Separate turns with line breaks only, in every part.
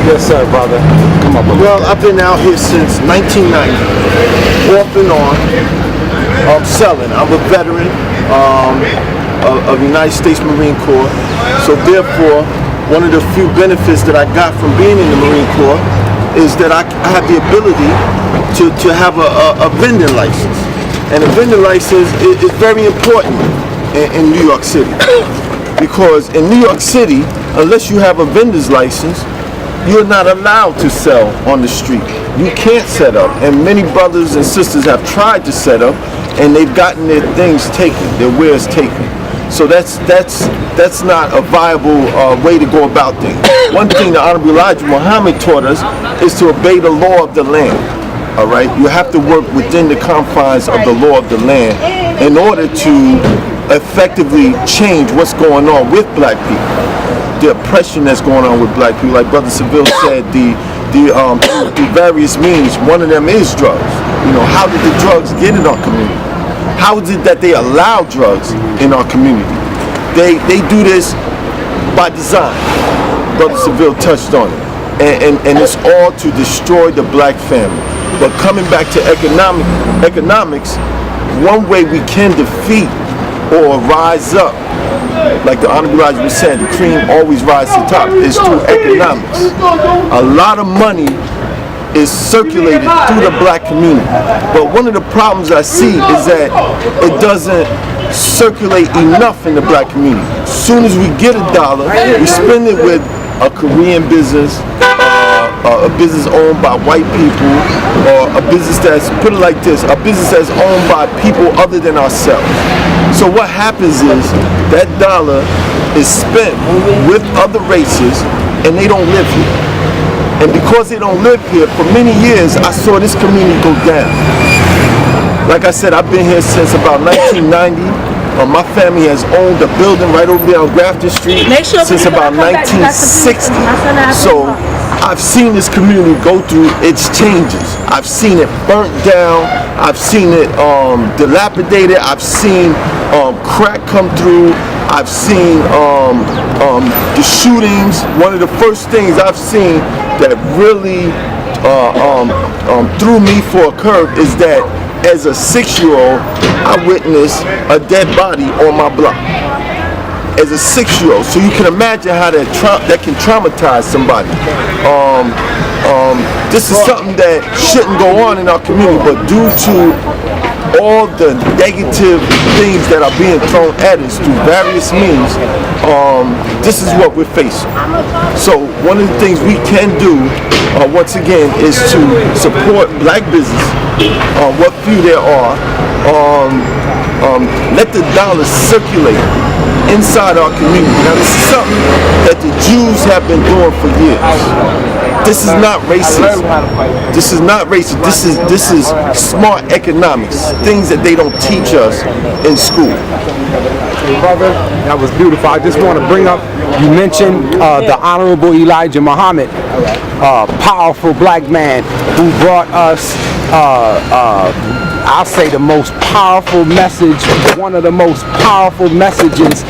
Yes, sir, brother. Come on, brother.
Well, I've been out here since 1990, off and on, selling. I'm a veteran of the United States Marine Corps, so therefore, one of the few benefits that I got from being in the Marine Corps is that I have the ability to have a vending license. And a vending license is very important in New York City. Because in New York City, unless you have a vendor's license, you're not allowed to sell on the street. You can't set up. And many brothers and sisters have tried to set up, and they've gotten their things taken, their wares taken. So that's not a viable way to go about things. One thing the Honorable Elijah Muhammad taught us is to obey the law of the land. All right, you have to work within the confines of the law of the land in order to effectively change what's going on with black people. The oppression that's going on with black people, like Brother Saville said, the various means. One of them is drugs. You know, how did the drugs get in our community? How is it that they allow drugs in our community? They do this by design. Brother Saville touched on it. And it's all to destroy the black family. But coming back to economics, one way we can defeat or rise up, like the Honorable Elijah was saying, the cream always rises to the top, is through economics. A lot of money is circulated through the black community. But one of the problems I see is that it doesn't circulate enough in the black community. As soon as we get $1, we spend it with a Korean business, a business owned by white people, or a business that's, put it like this, a business that's owned by people other than ourselves. So what happens is that dollar is spent with other races and they don't live here. And because they don't live here, for many years I saw this community go down. Like I said, I've been here since about 1990. My family has owned a building right over there on Grafton Street since about 1960. So I've seen this community go through its changes. I've seen it burnt down. I've seen it dilapidated. I've seen crack come through. I've seen the shootings. One of the first things I've seen that really threw me for a curve is that as a 6-year-old, I witnessed a dead body on my block. As a 6-year-old, so you can imagine how that can traumatize somebody. This is something that shouldn't go on in our community, but due to all the negative things that are being thrown at us through various means, this is what we're facing. So one of the things we can do, once again, is to support black business, what few there are, let the dollar circulate inside our community. Now this is something that the Jews have been doing for years. This is not racist. This is not racist. This is smart economics, things that they don't teach us in school.
Brother, that was beautiful. I just want to bring up, you mentioned the Honorable Elijah Muhammad, powerful black man who brought us I'll say the most powerful message, one of the most powerful messages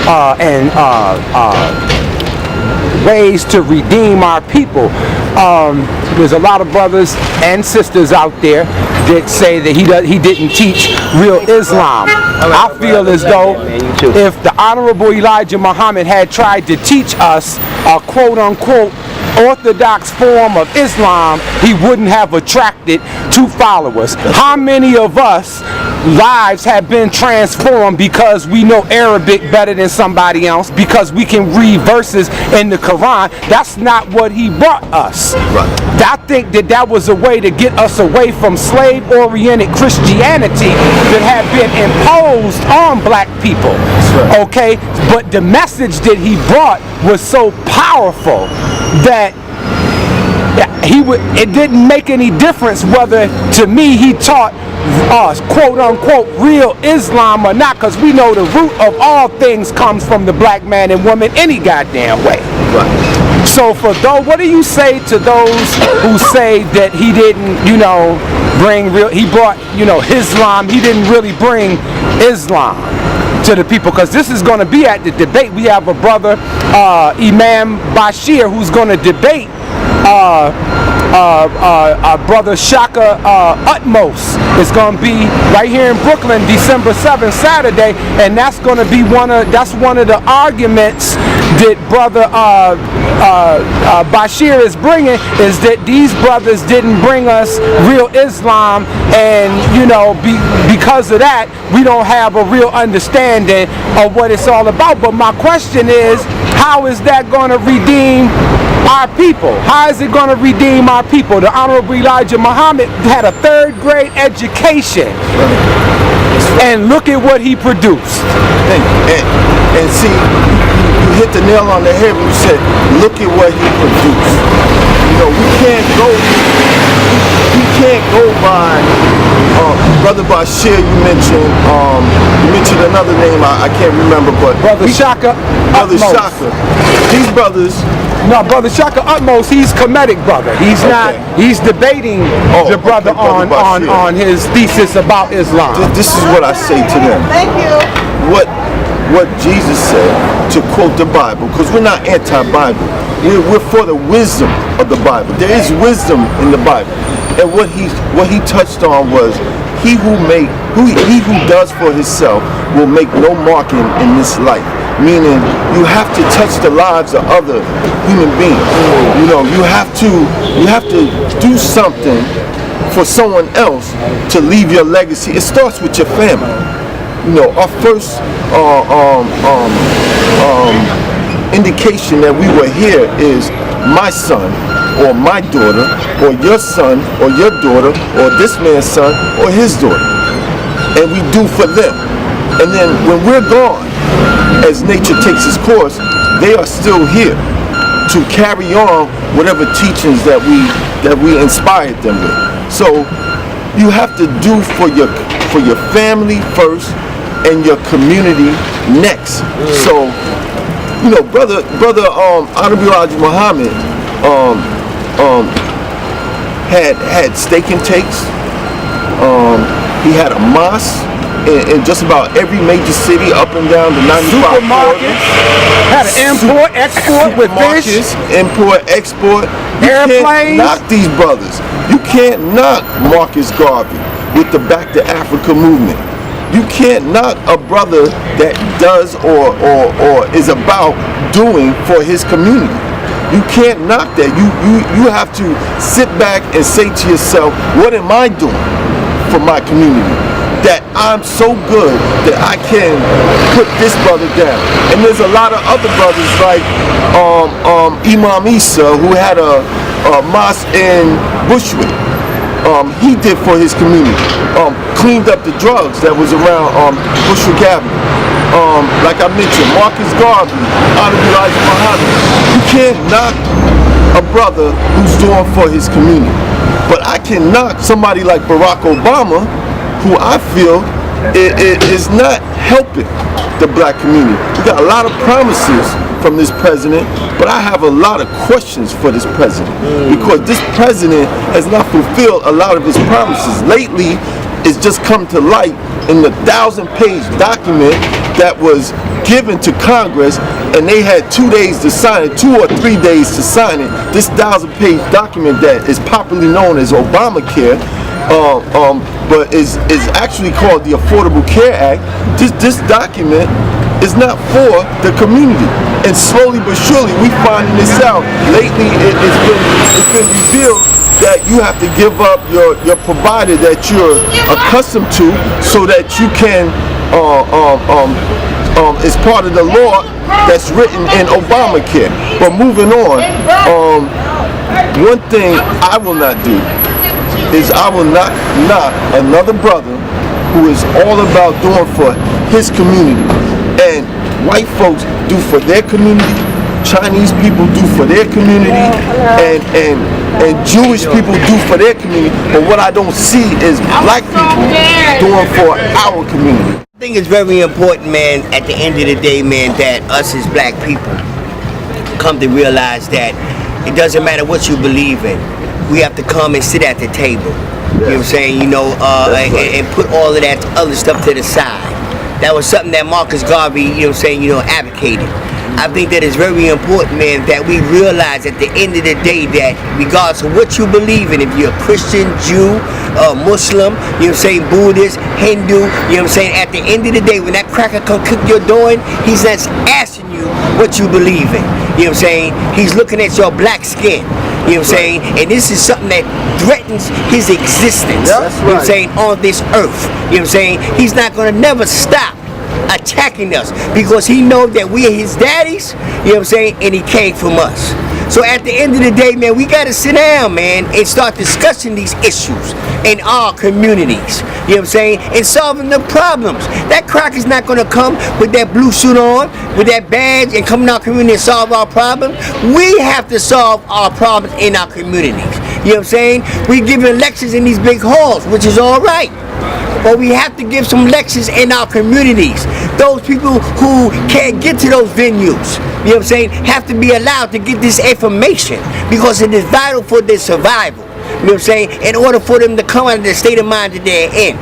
and ways to redeem our people. There's a lot of brothers and sisters out there that say that he didn't teach real Islam. I feel as though if the Honorable Elijah Muhammad had tried to teach us a quote-unquote orthodox form of Islam, he wouldn't have attracted 2 followers. How many of us lives have been transformed because we know Arabic better than somebody else, because we can read verses in the Quran? That's not what he brought us.
Right.
I think that was a way to get us away from slave-oriented Christianity that had been imposed on black people.
Right.
Okay, but the message that he brought was so powerful that it didn't make any difference whether, to me, he taught quote-unquote real Islam or not, because we know the root of all things comes from the black man and woman any goddamn way.
Right.
So for those, what do you say to those who say that he didn't, bring real, he brought, Islam, he didn't really bring Islam to the people? Because this is going to be at the debate. We have a brother, Imam Bashir, who's going to debate Brother Shaka Utmost. It's going to be right here in Brooklyn, December 7th, Saturday, and that's going to be one of the arguments that Brother Bashir is bringing, is that these brothers didn't bring us real Islam, and because of that, we don't have a real understanding of what it's all about. But my question is, how is that going to redeem our people? How is it going to redeem our people? The Honorable Elijah Muhammad had a 3rd grade education, and look at what he produced.
And see, you hit the nail on the head when you said, look at what he produced. We can't go by Brother Bashir. You mentioned another name, I can't remember, but
Brother Shaka Utmost.
These brothers.
No, Brother Shaka Utmost, he's Kemetic brother. He's not. He's debating the brother on his thesis about Islam.
This is what I say to them.
Thank you.
What Jesus said, to quote the Bible, because we're not anti-Bible. We're for the wisdom of the Bible. There is wisdom in the Bible, and what he touched on was, he who does for himself will make no marking in this life. Meaning, you have to touch the lives of other human beings. You have to do something for someone else to leave your legacy. It starts with your family. Our first indication that we were here is my son or my daughter or your son or your daughter or this man's son or his daughter, and we do for them. And then when we're gone, as nature takes its course, they are still here to carry on whatever teachings that we inspired them with. So you have to do for your family first and your community next. So brother Honorable Elijah Muhammad had steak and takes. He had a mosque in just about every major city up and down the 95
supermarkets, had an import, export with fish.
Import, export.
Airplanes.
You can't knock these brothers. You can't knock Marcus Garvey with the Back to Africa movement. You can't knock a brother that does or is about doing for his community. You can't knock that. You have to sit back and say to yourself, what am I doing for my community? That I'm so good that I can put this brother down. And there's a lot of other brothers like Imam Isa, who had a mosque in Bushwick. He did for his community. Cleaned up the drugs that was around Bushwick Avenue. Like I mentioned, Marcus Garvey, Honorable Elijah Muhammad. You can't knock a brother who's doing for his community. But I can knock somebody like Barack Obama, who I feel is not helping the black community. We got a lot of promises from this president, but I have a lot of questions for this president, because this president has not fulfilled a lot of his promises. Lately, it's just come to light in the 1,000-page document that was given to Congress, and they had 2 days to sign it, 2 or 3 days to sign it. This 1,000-page document that is popularly known as Obamacare, but is actually called the Affordable Care Act. This document is not for the community, and slowly but surely we finding this out. Lately, it's been revealed that you have to give up your provider that you're accustomed to, so that you can it's part of the law that's written in Obamacare. But moving on, one thing I will not do is I will not knock another brother who is all about doing for his community. And white folks do for their community, Chinese people do for their community, and Jewish people do for their community. But what I don't see is black people doing for our community.
I think it's very important, man, at the end of the day, man, that us as black people come to realize that it doesn't matter what you believe in. We have to come and sit at the table. You know what I'm saying? And put all of that other stuff to the side. That was something that Marcus Garvey, advocated. I think that it's very important, man, that we realize at the end of the day that regardless of what you believe in, if you're a Christian, Jew, Muslim, you know what I'm saying, Buddhist, Hindu, you know what I'm saying, at the end of the day, when that cracker come cook your door in, he's not asking you what you believe in. You know what I'm saying? He's looking at your black skin. You know what I'm saying? And this is something that threatens his existence.
Yep.
You know what I'm saying? On this earth. You know what I'm saying? He's not going to never stop attacking us because he knows that we are his daddies, you know what I'm saying, and he came from us. So at the end of the day, man, we got to sit down, man, and start discussing these issues in our communities, you know what I'm saying, and solving the problems. That cracker's not going to come with that blue suit on, with that badge, and come in our community and solve our problems. We have to solve our problems in our communities, you know what I'm saying. We're giving lectures in these big halls, which is all right. But we have to give some lectures in our communities. Those people who can't get to those venues, you know what I'm saying, have to be allowed to get this information because it is vital for their survival, you know what I'm saying, in order for them to come out of the state of mind that they're in.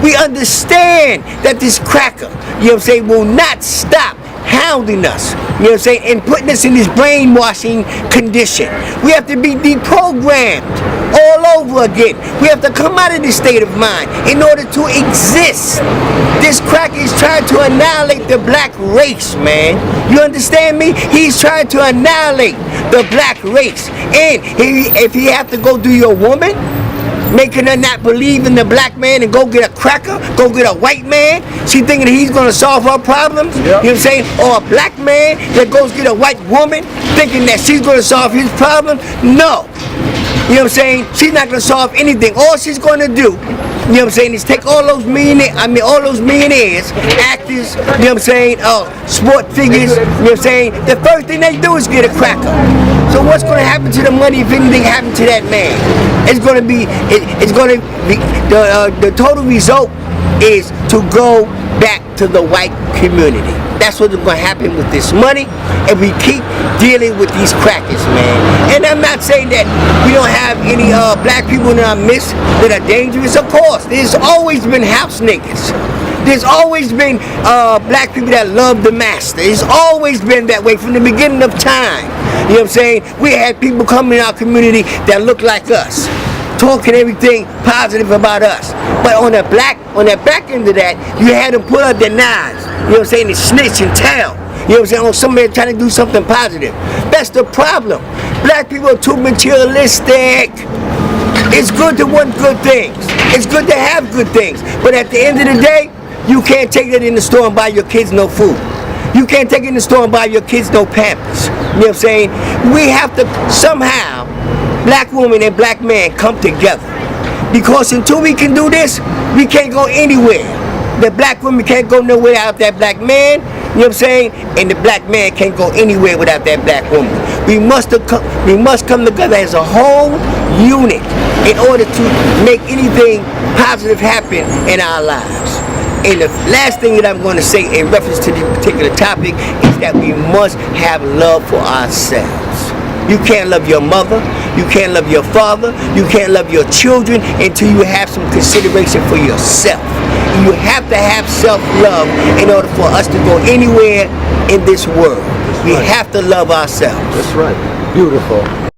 We understand that this cracker, you know what I'm saying, will not stop hounding us, you know what I'm saying, and putting us in this brainwashing condition. We have to be deprogrammed all over again. We have to come out of this state of mind in order to exist. This cracker is trying to annihilate the black race, man. You understand me? He's trying to annihilate the black race. And if he have to go do your woman, making her not believe in the black man and go get a cracker, go get a white man, she thinking that he's going to solve her problems, you know what I'm saying? Or a black man that goes get a white woman thinking that she's going to solve his problem? No. You know what I'm saying? She's not going to solve anything. All she's going to do, you know what I'm saying, is take all those millionaires, actors, you know what I'm saying, sport figures, you know what I'm saying, the first thing they do is get a cracker. So what's going to happen to the money if anything happens to that man? It's going to be, the total result is to go back to the white community. That's what's going to happen with this money, and we keep dealing with these crackers, man. And I'm not saying that we don't have any black people in our midst that are dangerous. Of course, there's always been house niggas. There's always been black people that love the master. It's always been that way from the beginning of time. You know what I'm saying? We had people come in our community that look like us, talking everything positive about us. But on the back end of that, you had them pull out their knives, you know what I'm saying, and snitch and tell. You know what I'm saying, on somebody trying to do something positive. That's the problem. Black people are too materialistic. It's good to want good things. It's good to have good things. But at the end of the day, you can't take it in the store and buy your kids no food. You can't take it in the store and buy your kids no Pampers. You know what I'm saying? We have to somehow, black woman and black man, come together. Because until we can do this, we can't go anywhere. The black woman can't go nowhere without that black man, you know what I'm saying? And the black man can't go anywhere without that black woman. We must come together as a whole unit in order to make anything positive happen in our lives. And the last thing that I'm going to say in reference to this particular topic is that we must have love for ourselves. You can't love your mother, you can't love your father, you can't love your children until you have some consideration for yourself. You have to have self-love in order for us to go anywhere in this world. We have to love ourselves.
That's right. Beautiful.